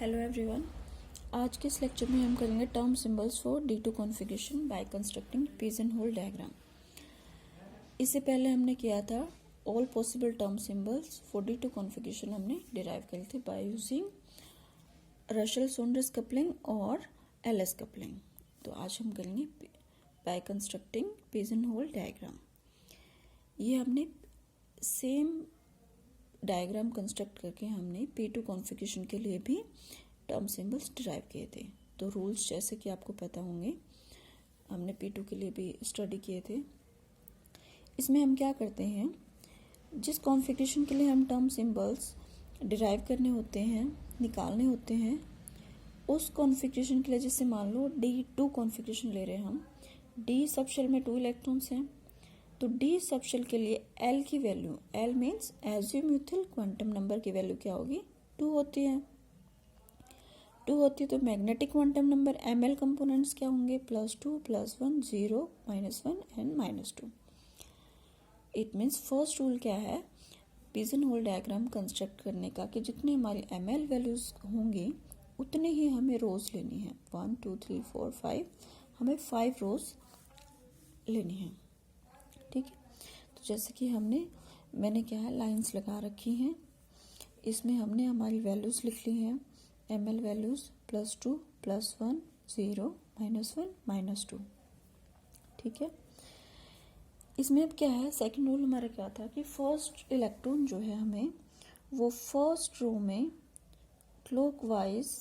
Hello everyone. आज के इस लेक्चर में हम करेंगे term symbols for D2 configuration by constructing pigeon hole diagram. इससे पहले हमने किया था all possible term symbols for D2 configuration हमने डिराइव करे थे by using Russell Saunders coupling और एलएस कपलिंग। तो आज हम करेंगे by constructing pigeon hole diagram. ये हमने सेम डायग्राम कंस्ट्रक्ट करके हमने P2 कॉन्फ़िगरेशन के लिए भी टर्म सिंबल्स डिराइव किए थे। तो रूल्स जैसे कि आपको पता होंगे, हमने P2 के लिए भी स्टडी किए थे। इसमें हम क्या करते हैं, जिस कॉन्फ़िगरेशन के लिए हम टर्म सिंबल्स डिराइव करने होते हैं, निकालने होते हैं, उस कॉन्फ़िगरेशन के लिए जैसे मान लो D2 कॉन्फ़िगरेशन ले रहे हैं हम, D सब शेल में 2 इलेक्ट्रॉन्स हैं, तो D सब शेल के लिए L की value, L means azimuthal quantum number की वैल्यू क्या होगी, 2 होती है। 2 होती है तो magnetic quantum number ML components क्या होंगे, +2 +1 0 -1 and -2। It means first rule क्या है पिजन होल डायग्राम कंस्ट्रक्ट करने का, कि जितने हमारी ML वैल्यूज होंगी उतने ही हमें रोज लेनी है। 1 2 3 4 5 हमें 5 रोज लेनी है। ठीक है, तो जैसे कि मैंने क्या है लाइंस लगा रखी हैं, इसमें हमने हमारी वैल्यूज लिख ली हैं। ML values +2 +1 0 -1 -2। ठीक है, इसमें अब क्या है, सेकंड रूल हमारा क्या था कि फर्स्ट इलेक्ट्रॉन जो है हमें वो फर्स्ट रो में क्लॉकवाइज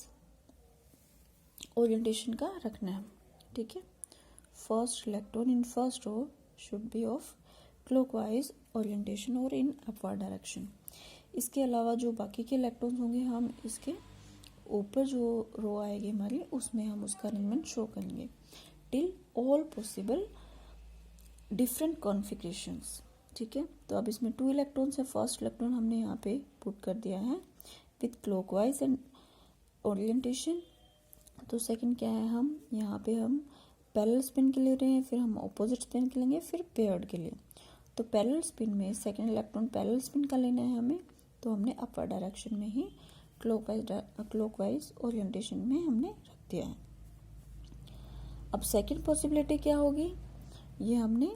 ओरिएंटेशन का रखना है। ठीक है, first electron in first row should be of clockwise orientation और इन अपवर्ड डायरेक्शन। इसके अलावा जो बाकी के इलेक्ट्रॉन्स होंगे हम इसके ऊपर जो रो आएगी हमारी उसमें हम उसका अरेंजमेंट शो करेंगे till all possible different configurations. ठीक है, तो अब इसमें 2 इलेक्ट्रॉन्स है, फर्स्ट इलेक्ट्रॉन हमने यहाँ पे पुट कर दिया है विथ क्लॉकवाइज एंड ओरिएंटेशन। तो सेकंड क्या है, हम यहाँ पे हम पैरेलल स्पिन के ले रहे हैं, फिर हम ऑपोजिट स्पिन के लेंगे, फिर पेयर्ड के लिए। तो पैरेलल स्पिन में सेकंड इलेक्ट्रॉन पैरेलल स्पिन का लेना है हमें, तो हमने अपर डायरेक्शन में ही क्लॉकवाइज ओरिएंटेशन में हमने रख दिया है। अब सेकंड पॉसिबिलिटी क्या होगी, ये हमने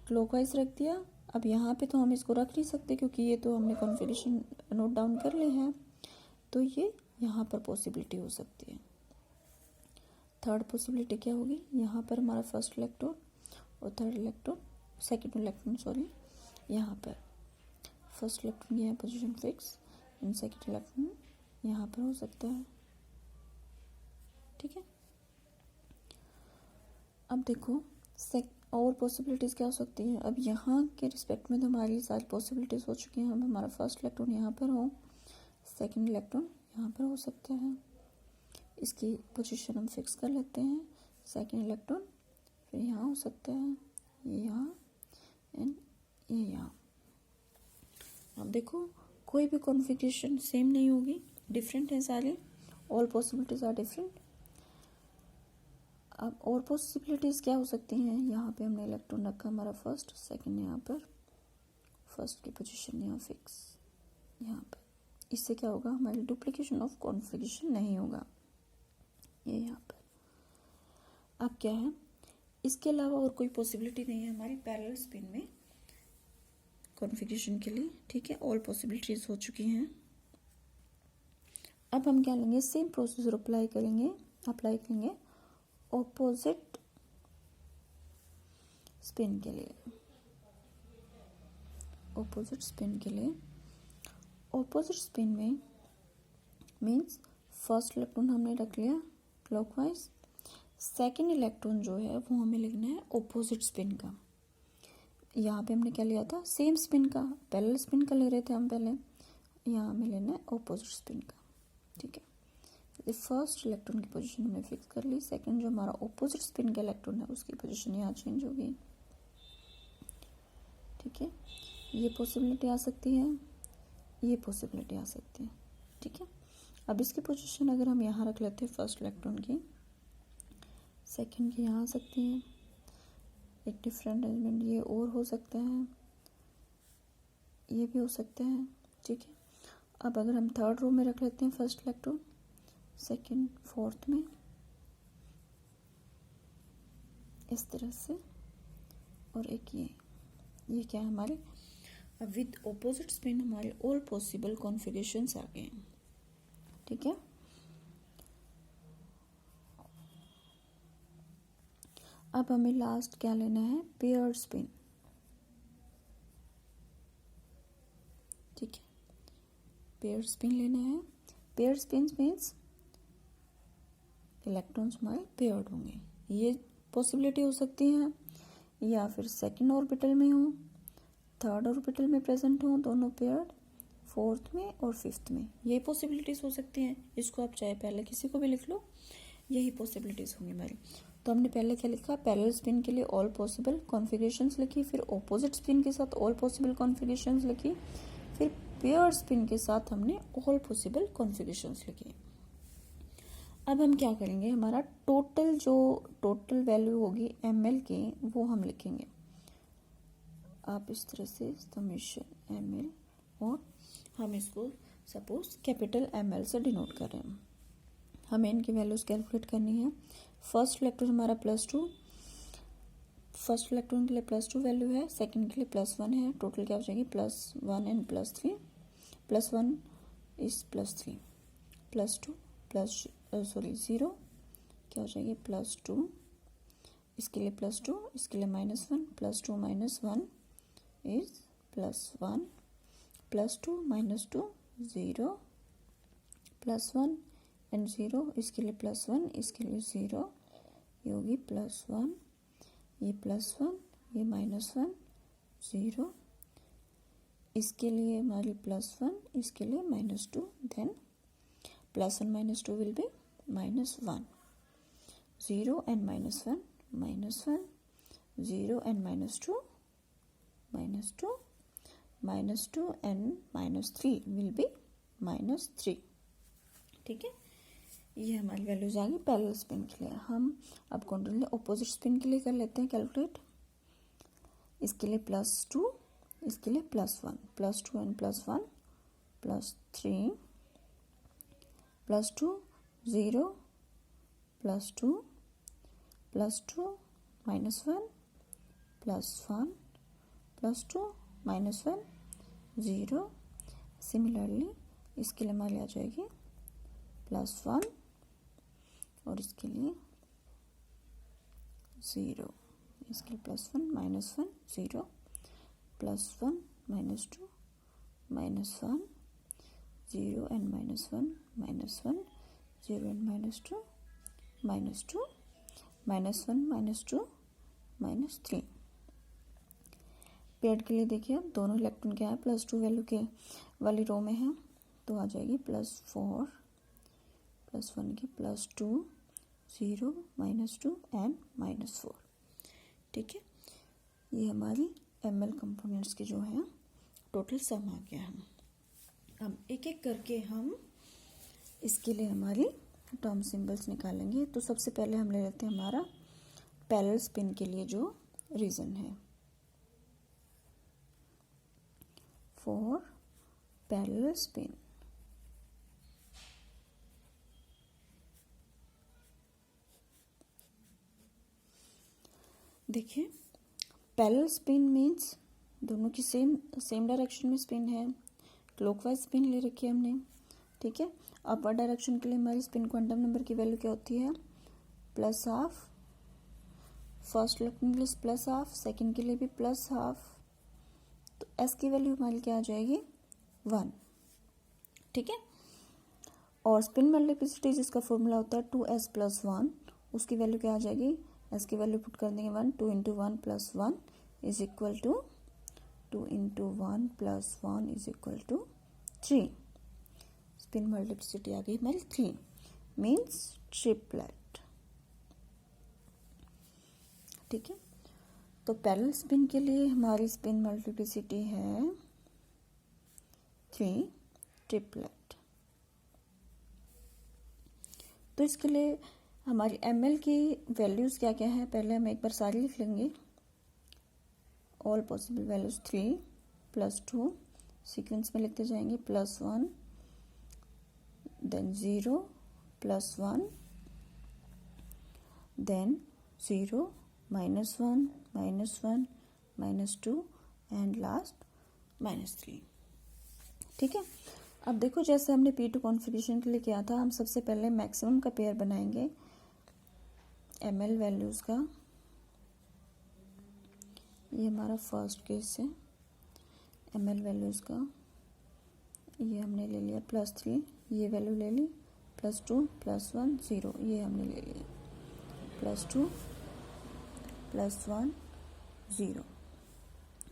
क्लॉकवाइज रख दिया। अब यहाँ पे तो हम इसको रख नहीं सकते क्योंकि ये तो हमने कॉन्फ़िगरेशन नोट डाउन कर ली है, तो ये यहाँ पर पॉसिबिलिटी हो सकती है। थर्ड पॉसिबिलिटी क्या होगी, यहाँ पर हमारा फर्स्ट इलेक्ट्रॉन और सेकंड इलेक्ट्रॉन यहाँ पर फर्स्ट इलेक्ट्रॉन की यहाँ position fix and second electron यहाँ पर हो सकता है। ठीक है, अब देखो और पॉसिबिलिटीज़ क्या हो सकती हैं। अब यहाँ के रिस्पेक्ट में तो हमारी सारी पॉसिबिलिटीज़ हो चुकी हैं। हम हमारा फर्स्ट इलेक्ट्रॉन यहाँ पर हो, सेकंड इलेक्ट्रॉन यहाँ पर हो सकता है, इसकी पोजीशन हम फिक्स कर लेते हैं। सेकंड इलेक्ट्रॉन फिर यहाँ हो सकता है, ये यहाँ एंड ये यहाँ। अब देखो कोई भी कॉन्फ़िगरेशन सेम नहीं होगी, डिफरेंट है सारे, ऑल पॉसिबिलिटीज़ आर डिफरेंट। अब और पॉसिबिलिटीज़ क्या हो सकती हैं, यहाँ पे हमने इलेक्ट्रॉन रखा हमारा फर्स्ट, सेकंड यहाँ पर, फर्स्ट की पोजीशन यहाँ फिक्स यहाँ पर। इससे क्या होगा, हमारी डुप्लीकेशन ऑफ कॉन्फ़िगरेशन नहीं होगा, ये यहाँ पर। अब क्या है, इसके अलावा और कोई पॉसिबिलिटी नहीं है हमारी पैरेलल स्पिन में कॉन्फ़िगरेशन के लिए। ठीक है, ऑल पॉसिबिलिटीज़ हो चुकी हैं। अब हम क्या लेंगे, सेम प्रोसीजर अप्लाई करेंगे ऑपोजिट स्पिन के लिए। ऑपोजिट स्पिन में मीन्स फर्स्ट इलेक्ट्रॉन हमने रख लिया क्लॉकवाइज, सेकंड इलेक्ट्रॉन जो है वो हमें लिखना है ऑपोजिट स्पिन का। यहाँ पे हमने क्या लिया था, सेम स्पिन का, पैरेलल स्पिन का ले रहे थे हम पहले, यहाँ हमें लेना है ऑपोजिट स्पिन का। ठीक है, फर्स्ट इलेक्ट्रॉन की पोजीशन हमने फिक्स कर ली, सेकंड जो हमारा ऑपोजिट स्पिन का इलेक्ट्रॉन है उसकी पोजीशन यहाँ चेंज होगी। ठीक है, ये पॉसिबिलिटी आ सकती है, ये पॉसिबिलिटी आ सकती है। ठीक है, अब इसकी पोजीशन अगर हम यहाँ रख लेते हैं फर्स्ट इलेक्ट्रॉन की, सेकंड की यहाँ आ सकती है, एक डिफरेंट अरेंजमेंट ये और हो सकता है, ये भी हो सकता है। ठीक है, अब अगर हम थर्ड रो में रख लेते हैं फर्स्ट इलेक्ट्रॉन, सेकंड, फोर्थ में इस तरह से, और एक ये क्या है हमारे, अब विद ऑपोजिट स्पिन हमारे ऑल पॉसिबल कॉन्फ़िगरेशंस आ गए हैं। ठीक है, अब हमें लास्ट क्या लेना है, पेयर स्पिन। ठीक है, पेयर स्पिन लेना है। पेयर स्पिन मीन्स इलेक्ट्रॉन्स हमारे पेयर्ड होंगे। ये पॉसिबिलिटी हो सकती है या फिर सेकंड ऑर्बिटल में हो, थर्ड ऑर्बिटल में प्रेजेंट हो दोनों पेयर्ड, फोर्थ में और फिफ्थ में, ये पॉसिबिलिटीज हो सकती हैं। इसको आप चाहे पहले किसी को भी लिख लो, यही पॉसिबिलिटीज होंगी हमारी। तो हमने पहले क्या लिखा, पैरेलल स्पिन के लिए ऑल पॉसिबल कॉन्फ़िगरेशंस लिखी, फिर ऑपोजिट स्पिन के साथ ऑल पॉसिबल कॉन्फ़िगरेशंस लिखी, फिर पेयर स्पिन के साथ हमने ऑल पॉसिबल कॉन्फ़िगरेशंस लिखी। अब हम क्या करेंगे, हमारा टोटल वैल्यू होगी ml की, वो हम लिखेंगे। आप इस तरह से समेशन ml, और हम इसको सपोज कैपिटल ml से डिनोट कर रहे हैं। हमें इनकी वैल्यूज कैलकुलेट करनी है। फर्स्ट इलेक्ट्रॉन हमारा +2, फर्स्ट इलेक्ट्रॉन के लिए +2 वैल्यू है, सेकंड के लिए +1 है। टोटल क्या हो जाएगी, +1 एंड +3, +1 इज +3, +2 0 क्या हो जाएगी, +2, इसके लिए +2, इसके लिए -1, +2 - 1 इज +1, +2 - 2 0, +1 एंड 0, इसके लिए +1, इसके लिए 0, ये होगी +1, ये +1, ये -1 0, इसके लिए हमारी +1, इसके लिए -2, then +1 - 2 will be -1, 0 and -1, -1, 0 and -2, -2, -2 and -3 will be -3। ठीक है, ये हमारी वैल्यूज आ गई पैरेलल स्पिन के लिए। हम अब कॉन्टिन्यू ऑपोजिट स्पिन के लिए कर लेते हैं कैलकुलेट। इसके लिए +2, इसके लिए +1, +2 and +1 +3, +2 0, +2, +2 -1, +1, +2 -1 0। सिमिलरली इसके लिए हमारी आ जाएगी +1 और इसके लिए 0, इसके लिए +1 -1 0, +1 -2 -1 0 and -1 -1 0 and -2 -2 -1 -2 -3। पेड के लिए देखिए, अब दोनों इलेक्ट्रॉन क्या है, +2 वैल्यू के वाली रो में है, तो आ जाएगी +4, +1 की +2 0 -2 एंड -4। ठीक है, ये हमारी ml कंपोनेंट्स की जो है टोटल सम आ गया है। हम एक एक करके हम इसके लिए हमारी टर्म सिंबल्स निकालेंगे। तो सबसे पहले हम ले लेते हैं हमारा पैरेलल स्पिन के लिए जो रीजन है, फॉर पैरेलल स्पिन। देखिए, पैरेलल स्पिन मीन्स दोनों की सेम डायरेक्शन में स्पिन है, क्लॉकवाइज स्पिन ले रखी है हमने। ठीक है, अपर डायरेक्शन के लिए हमारी स्पिन क्वांटम नंबर की वैल्यू क्या होती है, +12। फर्स्ट इलेक्ट्रॉन के लिए +12, सेकंड के लिए भी +12, तो एस की वैल्यू हमारी क्या आ जाएगी, 1। ठीक है, और स्पिन मल्टीप्लिसिटी जिसका फॉर्मूला होता है 2s + 1, उसकी वैल्यू क्या आ जाएगी, एस की वैल्यू पुट कर देंगे 1, 2 × 1 + 1 is equal to 2 × 1 + 1 is equal to 3। Spin multiplicity आ गई हमारी 3, मीन्स ट्रिपलेट। ठीक है, तो पैरेलल स्पिन के लिए हमारी स्पिन मल्टीप्लिसिटी है 3 ट्रिपलेट। तो इसके लिए हमारी ml की वैल्यूज़ क्या क्या है, पहले हम एक बार सारी लिख लेंगे। ऑल पॉसिबल वैल्यूज 3 +2 सीक्वेंस में लिखते जाएंगे, +1 देन 0 +1, then 0, -1, -1, -2 एंड लास्ट -3। ठीक है, अब देखो जैसे हमने P2 कॉन्फ़िगरेशन के लिए किया था, हम सबसे पहले मैक्सिमम का पेयर बनाएंगे ml वैल्यूज़ का। ये हमारा फर्स्ट केस है ml वैल्यूज़ का। ये हमने ले लिया +3, ये वैल्यू ले ली, +2, +1, 0, ये हमने ले लिया, +2, +1, 0।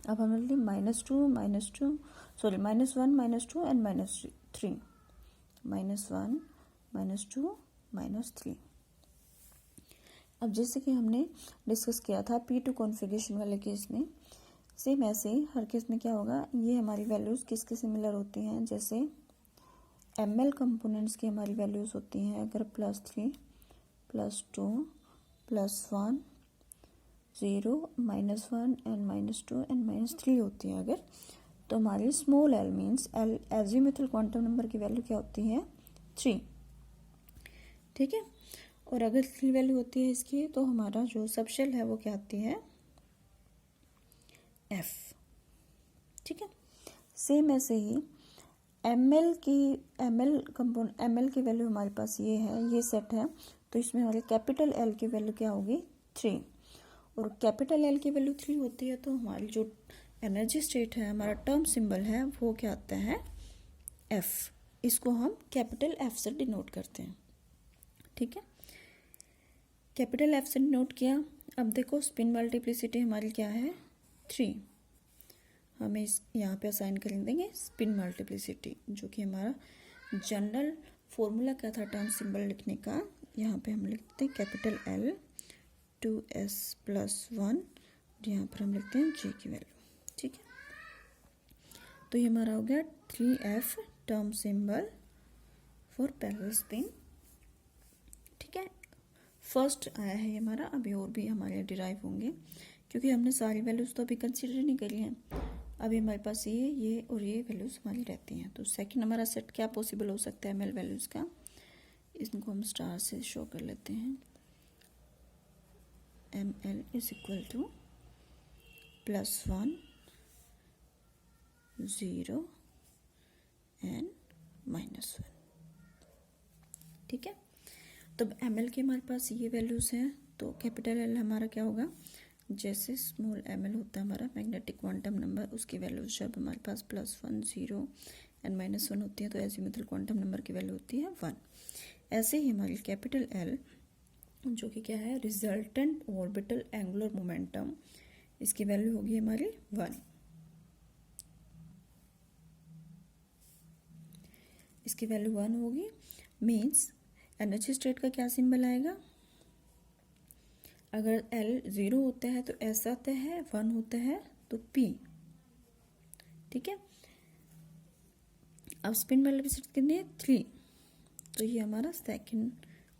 अब हमने ली -2, -2, सॉरी -1, -2 एंड -3, -1, -2, -3। अब जैसे कि हमने डिस्कस किया था P2 कॉन्फ़िगरेशन वाले केस में, सेम ऐसे ही हर केस में क्या होगा, ये हमारी वैल्यूज़ किसके सिमिलर होती हैं। जैसे ml कंपोनेंट्स की हमारी वैल्यूज़ होती हैं अगर +3, +2, +1, 0, -1 एंड -2 एंड -3 होती हैं अगर, तो हमारी small l means l azimuthal quantum number की वैल्यू क्या होती है, 3। ठीक है, और अगर 3 वैल्यू होती है इसकी, तो हमारा जो सबशेल है वो क्या आती है, f। ठीक है, सेम ऐसे ही ml की वैल्यू हमारे पास ये है, ये सेट है, तो इसमें हमारे कैपिटल L की वैल्यू क्या होगी, 3। और कैपिटल L की वैल्यू 3 होती है तो हमारी जो एनर्जी स्टेट है, हमारा टर्म सिंबल है, वो क्या आता है, F। इसको हम कैपिटल F से डिनोट करते हैं। ठीक है, कैपिटल F से डिनोट किया। अब देखो स्पिन मल्टीप्लिसिटी हमारी क्या है, 3। हमें इस यहाँ पे असाइन कर देंगे स्पिन मल्टीप्लिसिटी, जो कि हमारा जनरल फॉर्मूला क्या था टर्म सिंबल लिखने का। यहाँ पे हम लिखते हैं कैपिटल L 2s+1, यहाँ पर हम लिखते हैं G की वैल्यू। ठीक है, तो ये हमारा हो गया 3f term symbol for parallel spin. ठीक है, फर्स्ट आया है ये हमारा, अभी और भी हमारे डिराइव होंगे क्योंकि हमने सारी वैल्यूज़ तो अभी कंसीडर नहीं करी हैं। अभी हमारे पास ये और ये वैल्यूज़ हमारी रहती हैं। तो सेकंड हमारा सेट क्या पॉसिबल हो सकता है ml वैल्यूज़ का, इसको हम स्टार से शो कर लेते हैं। ml is equal to +1, 0 and -1। ठीक है, तो ml के हमारे पास ये वैल्यूज़ हैं, तो कैपिटल L हमारा क्या होगा, जैसे स्मॉल ml होता है हमारा मैग्नेटिक क्वांटम नंबर, उसकी वैल्यूज जब हमारे पास +1, 0 एंड -1 होती है तो एजिमुथल क्वांटम नंबर की वैल्यू होती है 1। ऐसे ही हमारी कैपिटल L जो कि क्या है, रिजल्टेंट ऑर्बिटल एंगुलर मोमेंटम, इसकी वैल्यू होगी हमारी 1। इसकी वैल्यू 1 होगी, मीन्स एनर्जी स्टेट का क्या सिंबल आएगा, अगर L 0 होता है तो S आता है, 1 होता है तो P। ठीक है, अब स्पिन मल्टीप्लिसिटी कितनी है, 3, तो ये हमारा सेकंड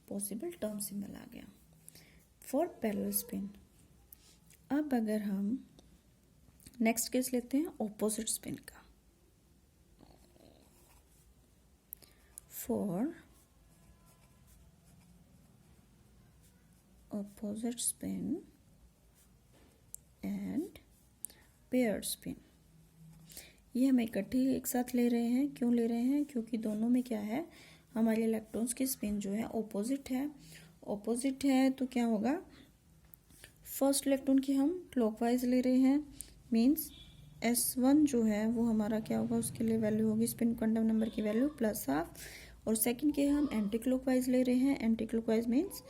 पॉसिबल टर्म सिंबल आ गया फॉर पैरेलल स्पिन। अब अगर हम नेक्स्ट केस लेते हैं ऑपोजिट स्पिन का, for opposite spin and paired spin। ये हम इकट्ठे एक साथ ले रहे हैं, क्यों ले रहे हैं, क्योंकि दोनों में क्या है, हमारे इलेक्ट्रॉन्स की स्पिन जो है ऑपोजिट है। ऑपोजिट है तो क्या होगा, फर्स्ट इलेक्ट्रॉन की हम क्लॉकवाइज ले रहे हैं, मीन्स S1 जो है वो हमारा क्या होगा, उसके लिए वैल्यू होगी स्पिन क्वांटम नंबर की वैल्यू +12, और सेकंड के हम एंटी क्लॉकवाइज ले रहे हैं, एंटी क्लॉकवाइज मीन्स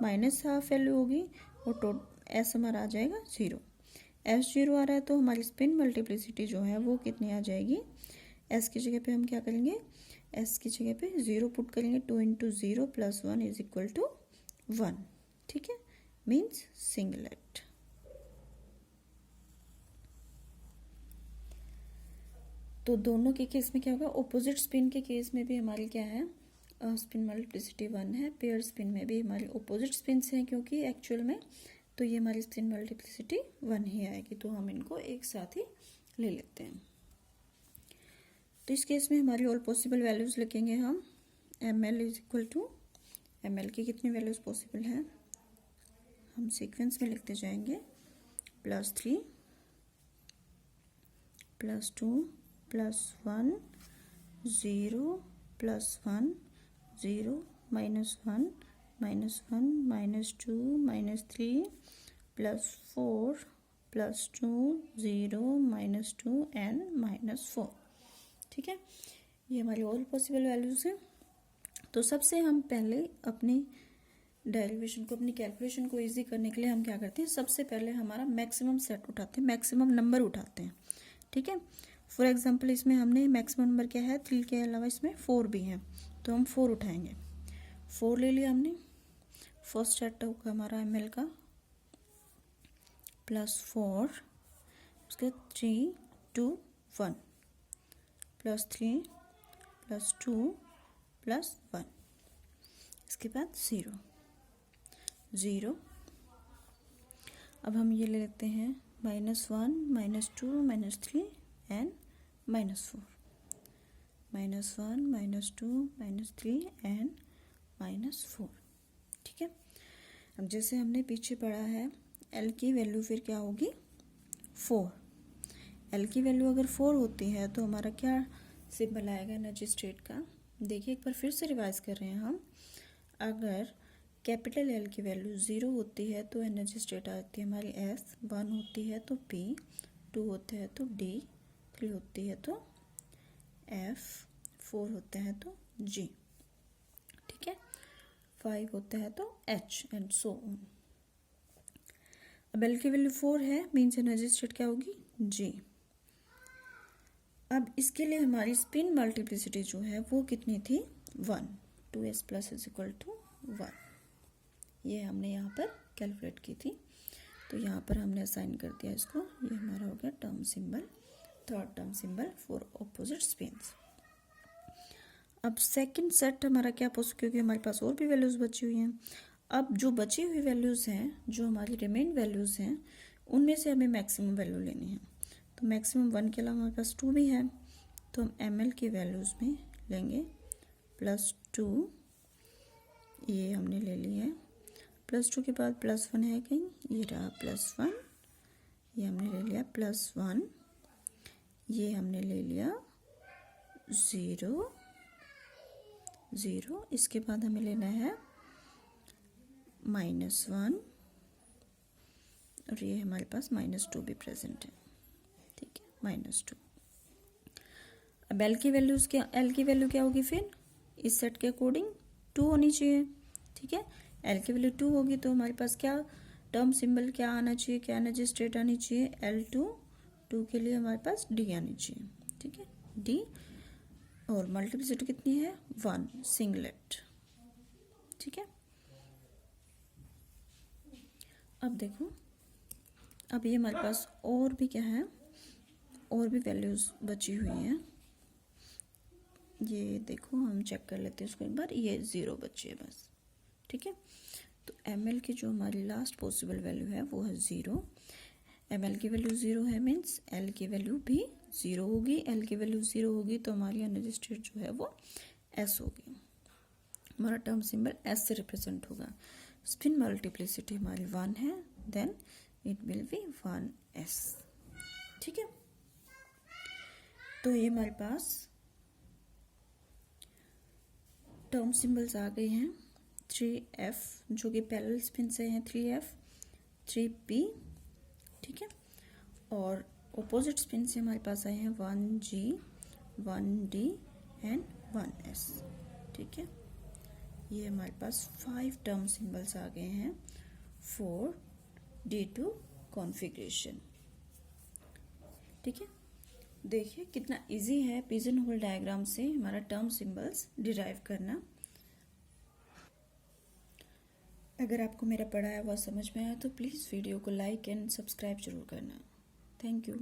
-12 वैल्यू होगी, और S हमारा आ जाएगा 0। S 0 आ रहा है तो हमारी स्पिन मल्टीप्लिसिटी जो है वो कितनी आ जाएगी, S की जगह पे हम क्या करेंगे, S की जगह पे 0 पुट करेंगे, 2 × 0 + 1 = 1। ठीक है, मीन्स सिंगलेट। तो दोनों के केस में क्या होगा, ऑपोजिट स्पिन के केस में भी हमारी क्या है, स्पिन मल्टीप्लिसिटी 1 है, पेयर स्पिन में भी हमारी ऑपोजिट स्पिन हैं क्योंकि एक्चुअल में, तो ये हमारी स्पिन मल्टीप्लिसिटी 1 ही आएगी, तो हम इनको एक साथ ही ले लेते हैं। तो इस केस में हमारी ऑल पॉसिबल वैल्यूज लिखेंगे हम, ml is equal to ml की कितनी वैल्यूज़ पॉसिबल हैं, हम सीक्वेंस में लिखते जाएंगे, +3 +2 +1 0 +1 0 -1 -1 -2 -3 +4 +2 0 -2 एंड -4। ठीक है, ये हमारी ऑल पॉसिबल वैल्यूज़ हैं। तो सबसे हम पहले अपनी डेरिवेशन को, अपनी कैलकुलेशन को इजी करने के लिए हम क्या करते हैं, सबसे पहले हमारा मैक्सिमम सेट उठाते हैं, मैक्सिमम नंबर उठाते हैं। ठीक है, फॉर एग्जांपल इसमें हमने मैक्सिमम नंबर क्या है, 3 के अलावा इसमें 4 भी हैं, तो हम 4 उठाएंगे। 4 ले लिया हमने, फर्स्ट सेट होगा हमारा ml का +4, उसके 3 2 1 +3 +2 +1, इसके बाद 0 0। अब हम ये ले लेते हैं -1 -2 -3 एंड -4, -1 -2 -3 एंड -4। ठीक है, अब जैसे हमने पीछे पढ़ा है L की वैल्यू फिर क्या होगी, 4। L की वैल्यू अगर 4 होती है तो हमारा क्या सिंबल आएगा एनर्जी स्टेट का। देखिए एक बार फिर से रिवाइज कर रहे हैं हम, अगर कैपिटल L की वैल्यू 0 होती है तो एनर्जी स्टेट आती है हमारी S, 1 होती है तो P, 2 होते हैं तो D, 3 होती है तो F, 4 होते हैं तो G, ठीक है, 5 होता है तो H एंड सो ऑन। अब L की वैल्यू 4 है, मीन्स एनर्जी स्टेट क्या होगी, G। अब इसके लिए हमारी स्पिन मल्टीप्लिसिटी जो है वो कितनी थी, 1, 2s + = 1, ये हमने यहाँ पर कैलकुलेट की थी। तो यहाँ पर हमने असाइन कर दिया इसको, ये हमारा हो गया term symbol, third term symbol for opposite spins. अब सेकंड सेट हमारा क्या पॉसिबल, क्योंकि हमारे पास और भी वैल्यूज़ बची हुई हैं। अब जो बची हुई वैल्यूज़ हैं, जो हमारी रिमेन वैल्यूज़ हैं, उनमें से हमें मैक्सिमम वैल्यू लेनी है। तो मैक्सिमम 1 के अलावा हमारे पास 2 भी है, तो हम ml की वैल्यूज़ में लेंगे +2, ये हमने ले ली है, +2 के बाद +1 है कहीं, ये रहा +1, ये हमने ले लिया +1, ये हमने ले लिया 0 0, इसके बाद हमें लेना है -1, और ये हमारे पास -2 भी प्रेजेंट है, ठीक है, -2। अब L की वैल्यूज़ क्या, L की वैल्यू क्या होगी फिर, इस सेट के अकॉर्डिंग 2 होनी चाहिए, ठीक है। L की वैल्यू 2 होगी तो हमारे पास क्या टर्म सिंबल क्या आना चाहिए, क्या एनर्जी स्टेट आनी चाहिए, L2, 2 के लिए हमारे पास D आनी चाहिए, ठीक है, D, और मल्टीप्लिसिटी कितनी है, 1 सिंगलेट, ठीक है। अब देखो, अब ये हमारे पास और भी क्या है, और भी वैल्यूज़ बची हुई हैं, ये देखो हम चेक कर लेते हैं इसको एक बार, ये 0 बची है बस, ठीक है। तो ml की जो हमारी लास्ट पॉसिबल वैल्यू है वो है 0। ml की वैल्यू 0 है, मीन्स L की वैल्यू भी 0 होगी। L की वैल्यू 0 होगी तो हमारी एनर्जी स्टेट जो है वो S होगी, हमारा टर्म सिंबल S से रिप्रेजेंट होगा। स्पिन मल्टीप्लिसिटी हमारी 1 है, then it will be 1s, ठीक है। तो ये हमारे पास टर्म सिंबल्स आ गए हैं, 3f जो कि पैरेलल स्पिन से हैं, 3f 3p, ठीक है, और ऑपोजिट स्पिन से हमारे पास आए हैं 1g 1d एंड 1s, ठीक है। ये हमारे पास 5 टर्म सिंबल्स आ गए हैं फॉर D2 कॉन्फ़िगरेशन, ठीक है। देखिए कितना इजी है पिजन होल डायग्राम से हमारा टर्म सिंबल्स डिराइव करना। अगर आपको मेरा पढ़ाया हुआ समझ में आया तो प्लीज़ वीडियो को लाइक एंड सब्सक्राइब जरूर करना। Thank you.